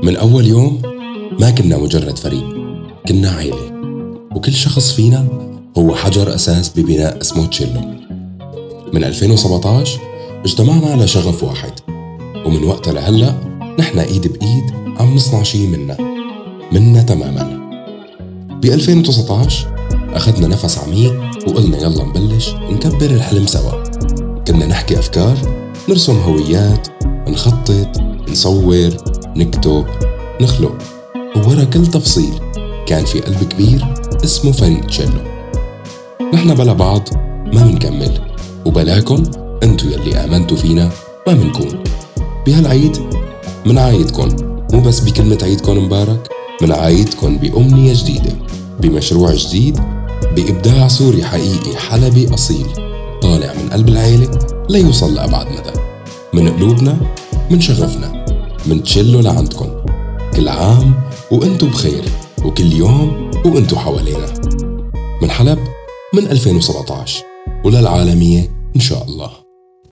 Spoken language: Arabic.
من أول يوم ما كنا مجرد فريق، كنا عيلة، وكل شخص فينا هو حجر أساس ببناء اسمه تشيلو. من 2017 اجتمعنا على شغف واحد، ومن وقتها لهلأ نحن إيد بإيد عم نصنع شي منا تماماً. ب 2019 أخذنا نفس عميق وقلنا يلا نبلش نكبر الحلم سوا. كنا نحكي أفكار، نرسم هويات، نخطط، نصور، نكتب، نخلق، وورا كل تفصيل كان في قلب كبير اسمه فريق تشيلو. نحن بلا بعض ما منكمل، وبلاكن انتو يلي آمنتوا فينا ما منكون. بهالعيد منعايدكن، مو بس بكلمة عيدكن مبارك، منعايدكن بأمنية جديدة، بمشروع جديد، بإبداع سوري حقيقي حلبي أصيل طالع من قلب العيلة ليوصل لأبعد مدى، من قلوبنا، من شغفنا، من تشيلو لعندكن. كل عام وانتو بخير، وكل يوم وانتو حوالينا. من حلب من 2017 وللعالمية إن شاء الله.